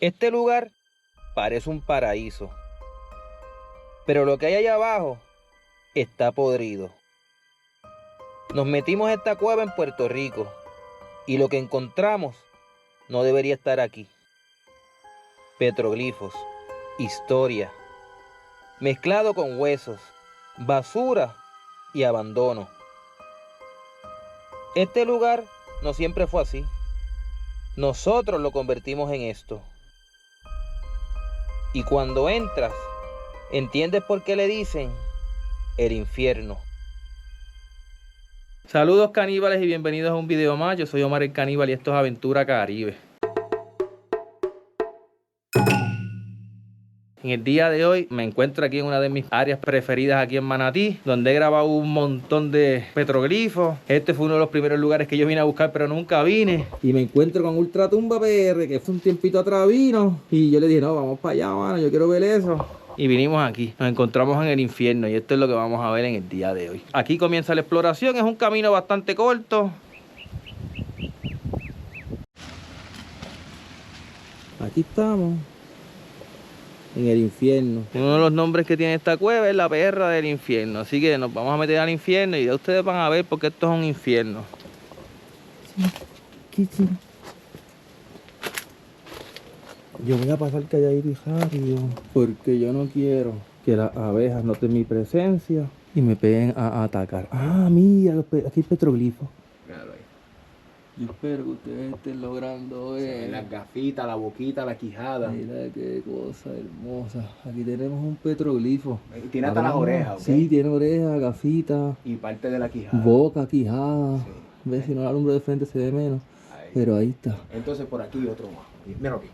Este lugar parece un paraíso, pero lo que hay allá abajo está podrido. Nos metimos a esta cueva en Puerto Rico y lo que encontramos no debería estar aquí. Petroglifos, historia, mezclado con huesos, basura y abandono. Este lugar no siempre fue así. Nosotros lo convertimos en esto. Y cuando entras, entiendes por qué le dicen el infierno. Saludos caníbales y bienvenidos a un video más. Yo soy Omar el Caníbal y esto es Aventura Caribe. En el día de hoy me encuentro aquí en una de mis áreas preferidas aquí en Manatí, donde he grabado un montón de petroglifos. Este fue uno de los primeros lugares que yo vine a buscar, pero nunca vine. Y me encuentro con Ultratumba PR, que fue un tiempito atrás vino. Y yo le dije, no, vamos para allá, mano, yo quiero ver eso. Y vinimos aquí, nos encontramos en el infierno y esto es lo que vamos a ver en el día de hoy. Aquí comienza la exploración, es un camino bastante corto. Aquí estamos. En el infierno. Uno de los nombres que tiene esta cueva es la perra del infierno. Así que nos vamos a meter al infierno y ya ustedes van a ver por qué esto es un infierno. Yo voy a pasar calladito y rápido porque yo no quiero que las abejas noten mi presencia y me peguen a atacar. Ah, mira, aquí hay petroglifos. Yo espero que ustedes estén logrando ver las gafitas, la boquita, la quijada. Mira qué cosa hermosa. Aquí tenemos un petroglifo. Tiene hasta las orejas, ¿ok? Sí, tiene orejas, gafitas. Y parte de la quijada. Boca, quijada. Sí. Ves, si no la alumbro de frente se ve menos. Ahí. Pero ahí está. Entonces por aquí otro más. Mira aquí.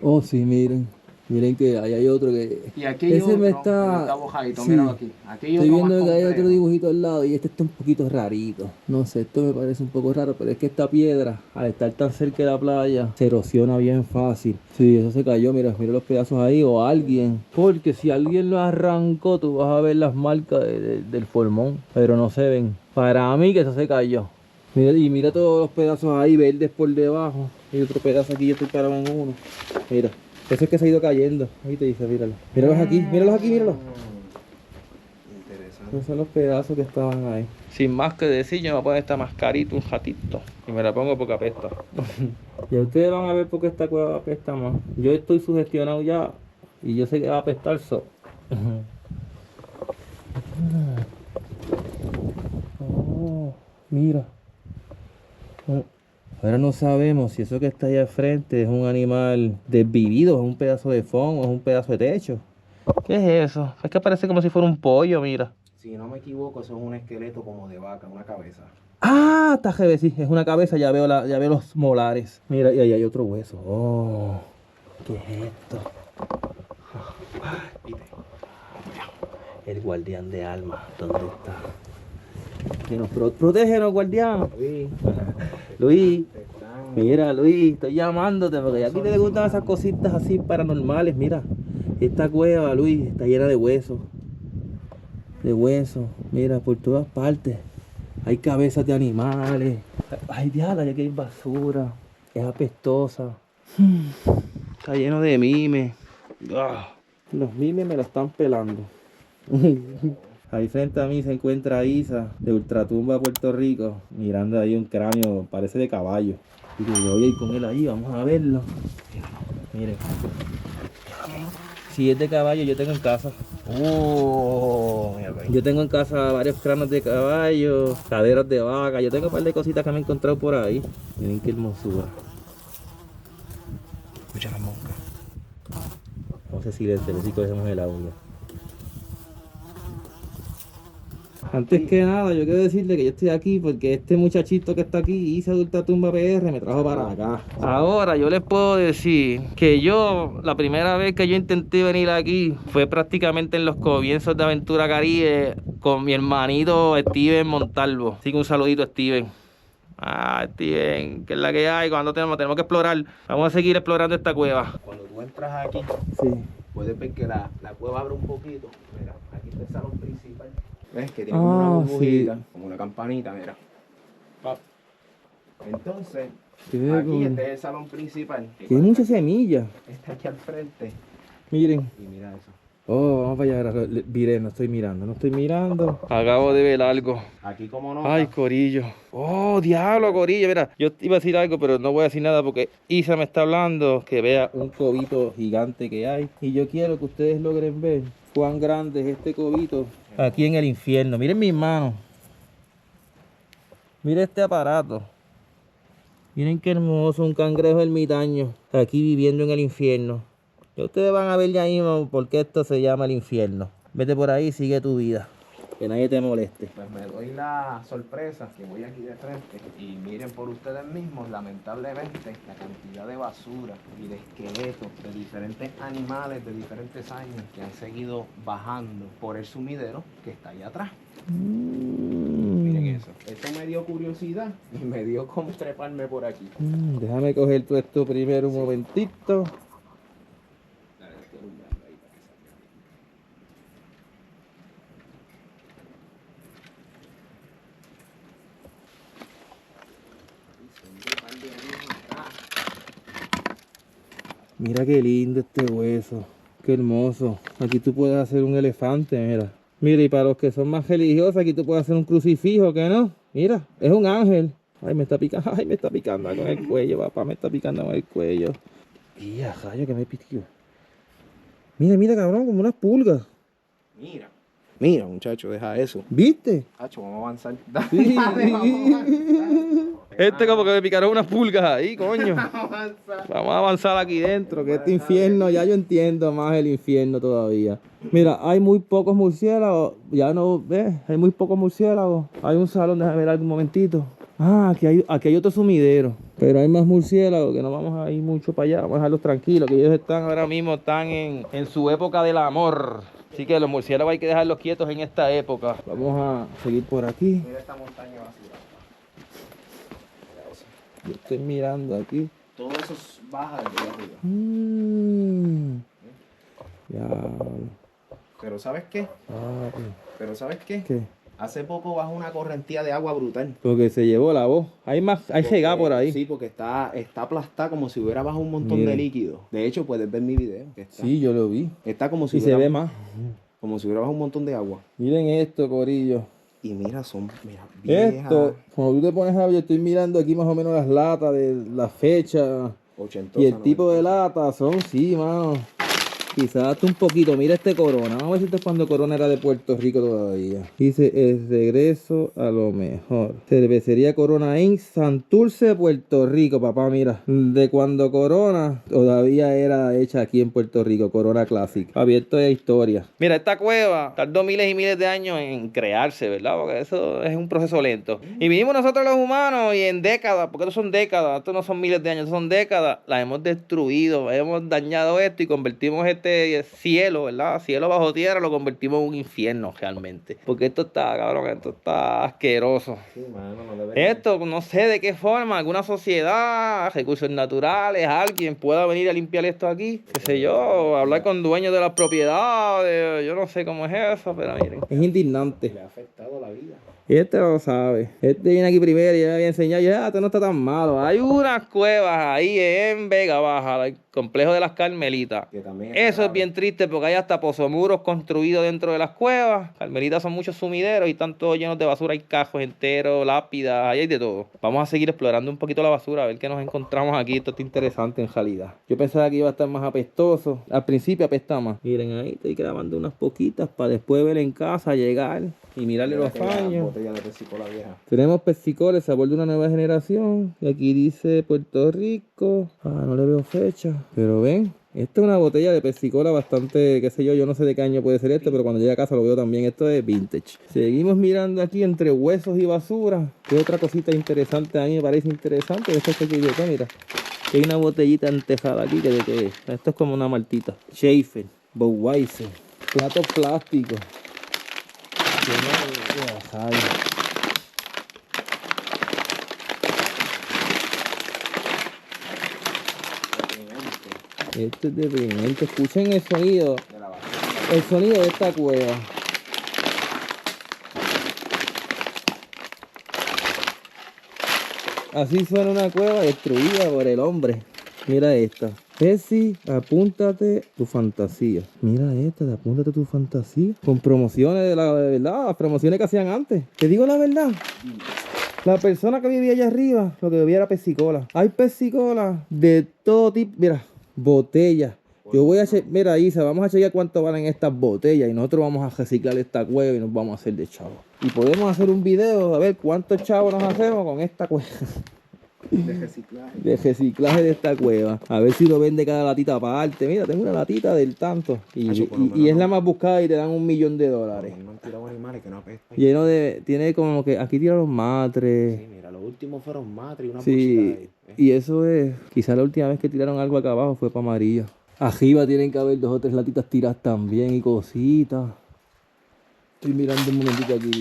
Oh, sí, miren. Miren que ahí hay otro que... Y aquí hay ese otro, me está bojadito, sí. míralo aquí. Aquí hay Estoy otro viendo más que hay complejo. otro dibujito al lado y este está un poquito rarito. No sé, esto me parece un poco raro, pero es que esta piedra, al estar tan cerca de la playa, se erosiona bien fácil. Sí, eso se cayó, mira los pedazos ahí o alguien. Porque si alguien lo arrancó, tú vas a ver las marcas del formón, pero no se ven. Para mí que eso se cayó. Mira, y mira todos los pedazos ahí verdes por debajo. Hay otro pedazo aquí, yo estoy parado en uno. Mira. Eso es que se ha ido cayendo. Ahí te dice, míralo. Míralos aquí, míralos aquí, míralos. Interesante. Esos son los pedazos que estaban ahí. Sin más que decir, yo me voy a poner esta mascarita un ratito. Y me la pongo porque apesta. Ya ustedes van a ver por qué esta cueva apesta más. Yo estoy sugestionado ya. Y yo sé que va a apestar eso. Oh, mira. Ahora no sabemos si eso que está allá al frente es un animal desvivido, es un pedazo de fondo, es un pedazo de techo. ¿Qué es eso? Es que parece como si fuera un pollo, mira. Si no me equivoco, eso es un esqueleto como de vaca, una cabeza. Ah, está jeve, sí, es una cabeza, ya veo los molares. Mira, y ahí hay otro hueso. Oh, ¿qué es esto? ¿Viste? El guardián de almas, ¿dónde está? Que nos protégenos, guardián. Luis, mira Luis, estoy llamándote porque a ti te gustan esas cositas así paranormales. Mira, esta cueva, Luis, está llena de huesos. De huesos, mira, por todas partes. Hay cabezas de animales. Ay, diablo, ya que hay basura. Es apestosa. Está lleno de mimes. Los mimes me la están pelando. Ahí frente a mí se encuentra Isa de Ultratumba, Puerto Rico, mirando ahí un cráneo, parece de caballo. Y yo voy a ir con él ahí, vamos a verlo. Miren. Si es de caballo, yo tengo en casa. Yo tengo en casa varios cráneos de caballo, caderas de vaca. Yo tengo un par de cositas que me he encontrado por ahí. Miren qué hermosura. Escucha la mosca. Vamos a silenciar, así cogemos el audio. Antes que nada, yo quiero decirle que yo estoy aquí porque este muchachito que está aquí, Isa de Ultratumba PR, me trajo para acá. Ahora yo les puedo decir que la primera vez que yo intenté venir aquí fue prácticamente en los comienzos de Aventura Caribe con mi hermanito Steven Montalvo. Así que un saludito a Steven. Ah, Steven, que es la que hay, cuando tenemos que explorar. Vamos a seguir explorando esta cueva. Cuando tú entras aquí, Sí. puedes ver que la cueva abre un poquito. Mira, aquí está el salón principal. ¿Ves? Que tiene como una burbujita, sí. como una campanita, mira. Entonces, Qué Aquí cool. este es el salón principal. Tiene muchas semillas. Está aquí al frente. Miren. Y mira eso. Oh, vamos para allá. Miré, no estoy mirando. Acabo de ver algo. Aquí como nota. Ay, corillo. Oh, diablo, corillo. Mira, yo iba a decir algo, pero no voy a decir nada porque Isa me está hablando que vea un cobito gigante que hay. Y yo quiero que ustedes logren ver cuán grande es este cobito aquí en el infierno. Miren mis manos. Miren este aparato. Miren qué hermoso, un cangrejo ermitaño aquí viviendo en el infierno. Y ustedes van a ver ya mismo por qué esto se llama el infierno. Vete por ahí y sigue tu vida. Que nadie te moleste. Pues me doy la sorpresa que voy aquí de frente y miren por ustedes mismos, lamentablemente, la cantidad de basura y de esqueletos de diferentes animales de diferentes años que han seguido bajando por el sumidero que está allá atrás. Miren eso. Esto me dio curiosidad y me dio como treparme por aquí. Déjame coger todo esto primero un momentito. Dale, estoy alumbrando ahí para que salga bien. Mira qué lindo este hueso. Qué hermoso. Aquí tú puedes hacer un elefante, mira. Mira, y para los que son más religiosos, aquí tú puedes hacer un crucifijo, ¿qué no? Mira, es un ángel. Ay, me está picando. Ay, me está picando con el cuello, papá. Me está picando con el cuello. Y a rayo que me pitió. Mira, mira, cabrón, como unas pulgas. Mira. Mira, muchacho, deja eso. ¿Viste? Hacho, vamos a avanzar. Sí. Dale, vamos a avanzar. Este como que me picaron unas pulgas ahí, coño. Vamos a avanzar. Vamos a avanzar aquí dentro, que este infierno, ya yo entiendo más el infierno todavía. Mira, hay muy pocos murciélagos, ya no ves, hay muy pocos murciélagos. Hay un salón, déjame ver algún momentito. Ah, aquí hay otro sumidero, pero hay más murciélagos que no vamos a ir mucho para allá, vamos a dejarlos tranquilos, que ellos están ahora mismo, están en su época del amor. Así que los murciélagos hay que dejarlos quietos en esta época. Vamos a seguir por aquí. Mira esta montaña basura. Mira eso. Yo estoy mirando aquí. Todo eso baja de arriba. Ya. Pero ¿sabes qué? Papi. Pero ¿sabes qué? ¿Qué? Hace poco bajó una correntía de agua brutal. Porque se llevó la voz. Hay cegada por ahí. Sí, porque está aplastada como si hubiera bajado un montón Mira. de líquido. De hecho, puedes ver mi video. Que está, Sí, yo lo vi. está como si Y se hubiera, ve más. como si hubiera bajado un montón de agua. Miren esto, corillo. Y mira, mira, viejas. Esto, cuando tú te pones a ver, yo estoy mirando aquí más o menos las latas de la fecha. Y el tipo de latas son, sí, mano. Quizás hasta un poquito. Mira este Corona. Vamos a ver si este es cuando Corona era de Puerto Rico todavía. Dice, el regreso a lo mejor. Cervecería Corona Inc. Santurce, Puerto Rico, papá, mira. De cuando Corona todavía era hecha aquí en Puerto Rico. Corona Classic. Abierto de historia. Mira, esta cueva tardó miles y miles de años en crearse, ¿verdad? Porque eso es un proceso lento. Y vinimos nosotros los humanos y en décadas, porque estos son décadas, estos no son miles de años, estos son décadas, las hemos destruido, hemos dañado esto y convertimos este cielo, ¿verdad? Cielo bajo tierra, lo convertimos en un infierno realmente. Porque esto está, cabrón, esto está asqueroso. Sí, mano, no debería. Esto, no sé de qué forma, alguna sociedad, recursos naturales, alguien pueda venir a limpiar esto aquí, qué sé yo, hablar con dueños de las propiedades, yo no sé cómo es eso, pero miren. Es indignante. Le ha afectado la vida. Este lo sabe. Este viene aquí primero y ya me había enseñado. Ya, esto no está tan malo. Hay unas cuevas ahí en Vega Baja, el complejo de las Carmelitas. Que también Eso es bien triste porque hay hasta pozomuros construidos dentro de las cuevas. Carmelitas son muchos sumideros y están todos llenos de basura. Hay cajos enteros, lápidas, ahí hay de todo. Vamos a seguir explorando un poquito la basura, a ver qué nos encontramos aquí. Esto está interesante en realidad. Yo pensaba que iba a estar más apestoso. Al principio apesta más. Miren ahí, estoy grabando unas poquitas para después ver en casa, llegar y mirarle los años. Botella de pesicola vieja. Tenemos Pepsi-Cola, el sabor de una nueva generación. Y aquí dice Puerto Rico. Ah, no le veo fecha. Pero ven, esta es una botella de Pepsi-Cola bastante, qué sé yo no sé de qué año puede ser este, pero cuando llegue a casa lo veo también. Esto es vintage. Seguimos mirando aquí entre huesos y basura. ¿Qué otra cosita interesante? A mí me parece interesante. Esto es que yo acá, mira. Hay una botellita entejada aquí que esto es como una maltita. Schaefer, Budweiser, platos plásticos. Esto es deprimente. Escuchen el sonido. De la basura. El sonido de esta cueva. Así suena una cueva destruida por el hombre. Mira esta. Pepsi, apúntate tu fantasía. Mira esta, apúntate tu fantasía. Con promociones de verdad, las promociones que hacían antes. Te digo la verdad. La persona que vivía allá arriba, lo que bebía era Pepsi-Cola. Hay Pepsi-Cola de todo tipo. Mira, botellas. Yo voy a mira, Isa, vamos a chequear cuánto valen estas botellas y nosotros vamos a reciclar esta cueva y nos vamos a hacer de chavos. Y podemos hacer un video a ver cuántos chavos nos hacemos con esta cueva. De reciclaje. De reciclaje de esta cueva. A ver si lo vende cada latita aparte. Mira, tengo una latita del tanto. Y es la más buscada y te dan $1 millón. No han tirado animales que no apestan. Lleno de. Tiene como que. Aquí tiraron matres. Sí, mira, los últimos fueron matres y una Sí, bolsita ahí. y eso es. Quizá la última vez que tiraron algo acá abajo fue para María. Arriba tienen que haber 2 o 3 latitas tiradas también y cositas. Estoy mirando un momentito aquí.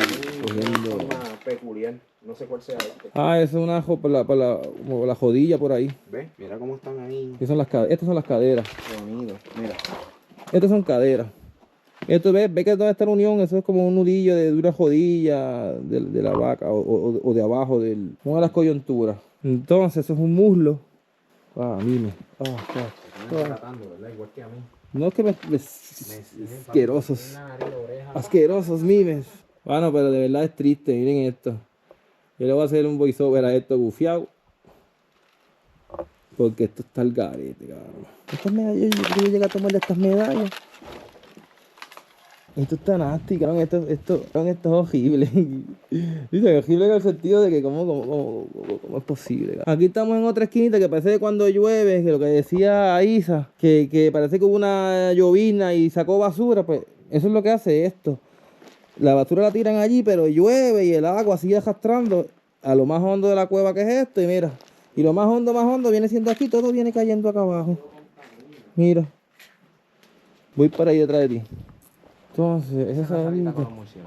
Cogiendo. Una forma peculiar. No sé cuál sea este. Ah, eso es una como la jodilla por ahí. ¿Ves? Mira cómo están ahí. Estas son las caderas. Reunidos. Mira. Estas son caderas. Esto ve que donde está la unión, eso es como un nudillo de una jodilla de la vaca o de abajo de una de las coyunturas. Entonces, eso es un muslo. Mime. Están tratando, ¿verdad? Igual que a mí. No es que asquerosos. Asquerosos mimes. Bueno, pero de verdad es triste, miren esto. Yo le voy a hacer un voiceover a esto bufiado. Porque esto está al garete, cabrón. Estas medallas, yo creo que llegué a tomar de estas medallas. Esto está nasty, cabrón. Esto es horrible. Dice, horrible en el sentido de que cómo es posible, cabrón. Aquí estamos en otra esquinita que parece que cuando llueve, que lo que decía Isa, que parece que hubo una llovizna y sacó basura, pues eso es lo que hace esto. La basura la tiran allí, pero llueve y el agua sigue arrastrando a lo más hondo de la cueva que es esto. Y mira, y lo más hondo viene siendo aquí, todo viene cayendo acá abajo. Mira. Voy para ahí detrás de ti. Entonces, esa salita.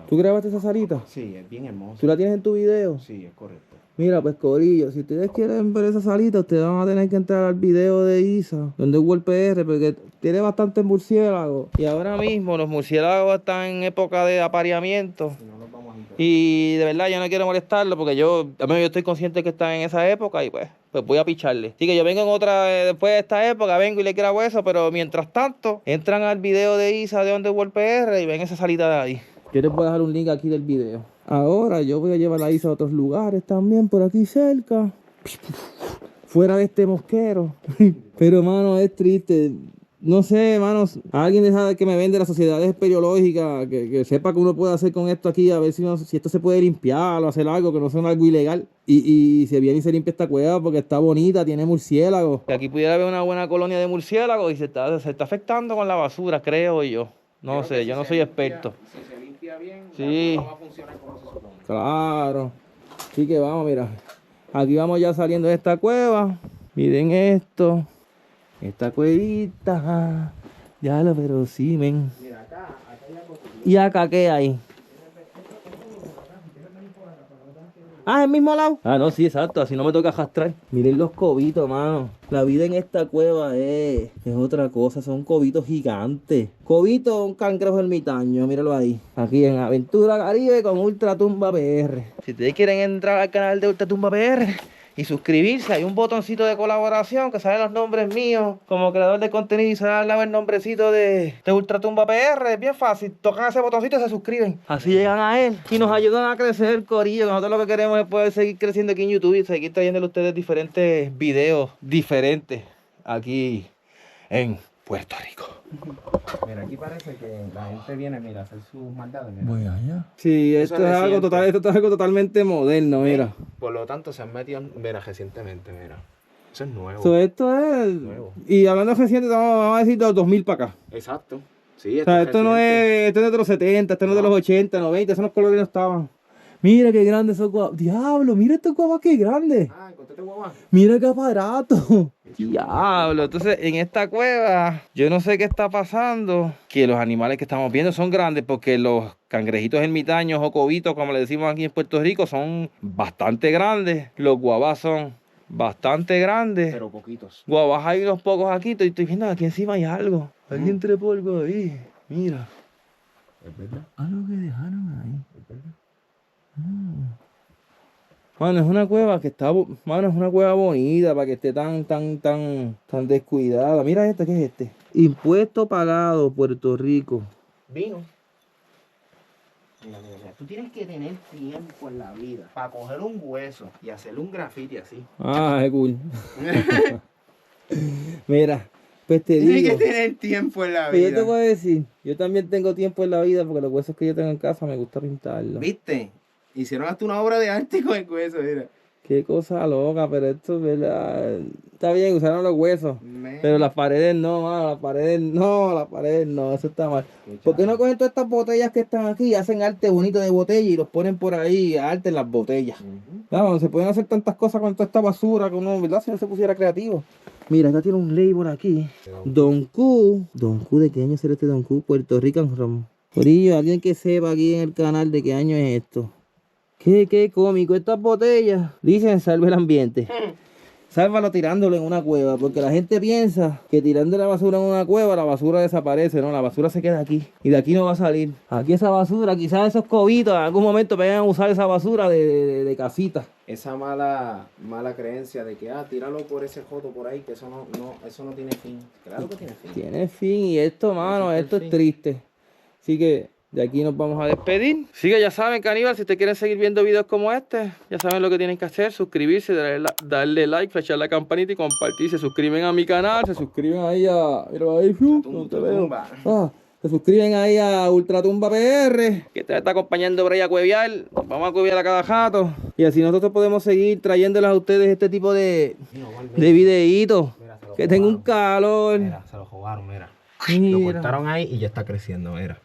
¿Tú grabaste esa salita? Sí, es bien hermosa. ¿Tú la tienes en tu video? Sí, es correcto. Mira, pues corillo, si ustedes quieren ver esa salita, ustedes van a tener que entrar al video de Isa, donde es PR, porque tiene bastantes murciélagos. Y ahora mismo los murciélagos están en época de apareamiento. Si no, los vamos a intentar. Y de verdad yo no quiero molestarlo porque yo estoy consciente que están en esa época y pues voy a picharle. Así que yo vengo en otra, después de esta época, vengo y le grabo eso, pero mientras tanto, entran al video de Isa de Underworld PR y ven esa salita de ahí. Yo les voy a dejar un link aquí del video. Ahora yo voy a llevar a Isa a otros lugares también por aquí cerca. Fuera de este mosquero. Pero mano, es triste. No sé, hermanos, alguien deja que me vende las sociedades espeleológicas, que sepa que uno puede hacer con esto aquí, a ver si esto se puede limpiar o hacer algo que no sea algo ilegal. Y se viene y se limpia esta cueva porque está bonita, tiene murciélagos. Que aquí pudiera haber una buena colonia de murciélagos y se está afectando con la basura, creo yo. No sé, yo no soy experto. Si se limpia bien, sí, no va a funcionar como se supone. Claro. Así que vamos, mira. Aquí vamos ya saliendo de esta cueva. Miren esto. Esta cuevita. Ya lo pero sí, men. Mira, acá hay algo. ¿Y acá qué hay? Ah, ¿el mismo lado? Ah, no, sí, exacto, así no me toca arrastrar. Miren los cobitos, mano. La vida en esta cueva es otra cosa, son cobitos gigantes. Cobito, un cangrejo ermitaño, míralo ahí. Aquí en Aventura Caribe con Ultratumba PR. Si ustedes quieren entrar al canal de Ultratumba PR y suscribirse, hay un botoncito de colaboración que salen los nombres míos como creador de contenido y sale al lado el nombrecito de Ultratumba PR. Es bien fácil, tocan ese botoncito y se suscriben. Así llegan a él y nos ayudan a crecer el corillo. Nosotros lo que queremos es poder seguir creciendo aquí en YouTube y seguir trayéndole a ustedes diferentes videos diferentes aquí en Puerto Rico. Mira, aquí parece que la gente viene, mira, a hacer sus maldades. Mira. Voy allá. Sí, Eso esto es algo total, esto es algo totalmente moderno, mira. Por lo tanto, se han metido, mira, recientemente, mira. Eso es nuevo. Esto es nuevo. Y hablando de reciente, vamos a decir de los 2000 para acá. Exacto. Sí, o sea, esto no es, esto no es de los 70, esto no es de los 80, 90, esos colores no estaban. Mira qué grandes esos guavas. Diablo, mira estos guavas qué grandes. Ah, encontraste guavas. Mira qué aparato. Diablo, entonces en esta cueva yo no sé qué está pasando, que los animales que estamos viendo son grandes porque los cangrejitos ermitaños o cobitos, como le decimos aquí en Puerto Rico, son bastante grandes. Los guavas son bastante grandes. Pero poquitos. Guavas hay unos pocos aquí, estoy viendo aquí encima hay algo. Alguien trepó algo ahí, mira. ¿Es verdad? Algo que dejaron ahí. ¿Es verdad? Mano, es una cueva que está, mano, es una cueva bonita para que esté tan descuidada. Mira este, ¿qué es este? Impuesto pagado, Puerto Rico. Vino. Mira, tú tienes que tener tiempo en la vida para coger un hueso y hacerle un grafiti así. Ah, qué cool. Mira, pues te Tienes digo. que tener tiempo en la Pero yo te vida. voy a decir, yo también tengo tiempo en la vida porque los huesos que yo tengo en casa me gusta pintarlos. ¿Viste? Hicieron hasta una obra de arte con el hueso, mira. Qué cosa loca, pero esto, ¿verdad? Está bien, usaron los huesos. Pero las paredes no, mano, las paredes no, eso está mal. ¿Por qué no cogen todas estas botellas que están aquí y hacen arte bonito de botella y los ponen por ahí, arte en las botellas? Claro, se pueden hacer tantas cosas con toda esta basura que uno, ¿verdad? Si no se pusiera creativo. Mira, acá tiene un label aquí. Don Q. Don Q, ¿de qué año será este Don Q? Puerto Rican Rum. Corillo, alguien que sepa aquí en el canal de qué año es esto. Qué cómico, estas botellas dicen salve el ambiente. Sálvalo tirándolo en una cueva, porque la gente piensa que tirando la basura en una cueva, la basura desaparece, no, la basura se queda aquí y de aquí no va a salir. Aquí esa basura, quizás esos cobitos en algún momento vayan a usar esa basura de casita. Esa mala creencia de que, tíralo por ese joto por ahí, que eso no tiene fin. Claro que tiene fin. Tiene fin y esto, mano, esto es triste. Así que de aquí nos vamos a despedir. Así que ya saben, caníbal, si ustedes quieren seguir viendo videos como este, ya saben lo que tienen que hacer. Suscribirse, darle like, flashar la campanita y compartir. Se suscriben a mi canal, se suscriben ahí a... Mira ahí, no te veo. Se suscriben ahí a Ultratumba PR, que te está acompañando por ahí a cueviar. Nos vamos a cueviar a cada jato. Y así nosotros podemos seguir trayéndoles a ustedes este tipo de videitos. Que tenga un calor. Mira, se lo jugaron, mira. Mira. Lo cortaron ahí y ya está creciendo, mira.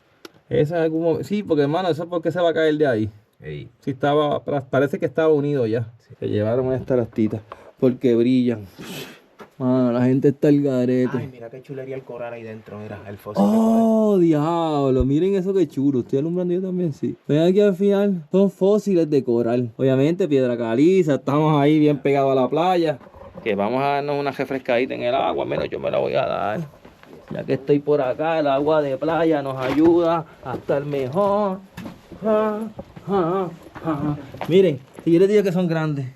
Esa es como... Sí, porque hermano, eso es porque se va a caer de ahí. Ey. Sí estaba, parece que estaba unido ya. Se llevaron estas lastitas porque brillan. Mano, la gente está al garete. Ay, mira qué chulería el coral ahí dentro, mira, el fósil. Oh, diablo, miren eso que chulo. Estoy alumbrando yo también, sí. Ven aquí al final, son fósiles de coral. Obviamente, piedra caliza, estamos ahí bien pegados a la playa. Que vamos a darnos una refrescadita en el agua, al menos yo me la voy a dar. Ya que estoy por acá, el agua de playa nos ayuda a estar mejor. Miren, si yo les digo que son grandes.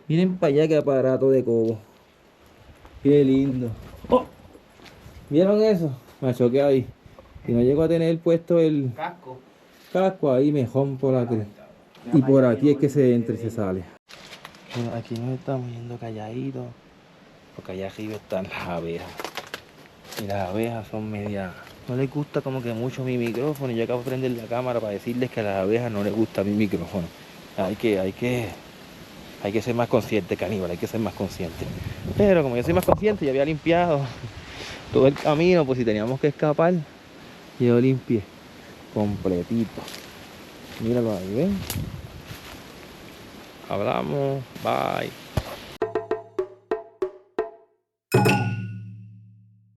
Miren para allá qué aparato de cobo. Qué lindo. ¡Oh! ¿Vieron eso? Me choqué ahí. Si no llego a tener puesto el casco ahí mejor por aquí. Y por aquí es que se entra y se sale. Bueno, aquí nos estamos yendo calladitos. Porque allá arriba están las abejas. Y las abejas son medias... No les gusta como que mucho mi micrófono. Y yo acabo de prender la cámara para decirles que a las abejas no les gusta mi micrófono. Hay que ser más consciente, caníbal. Hay que ser más consciente. Pero como yo soy más consciente, ya había limpiado todo el camino. Pues si teníamos que escapar, yo limpié completito. Míralo ahí, ¿ven? Hablamos. Bye.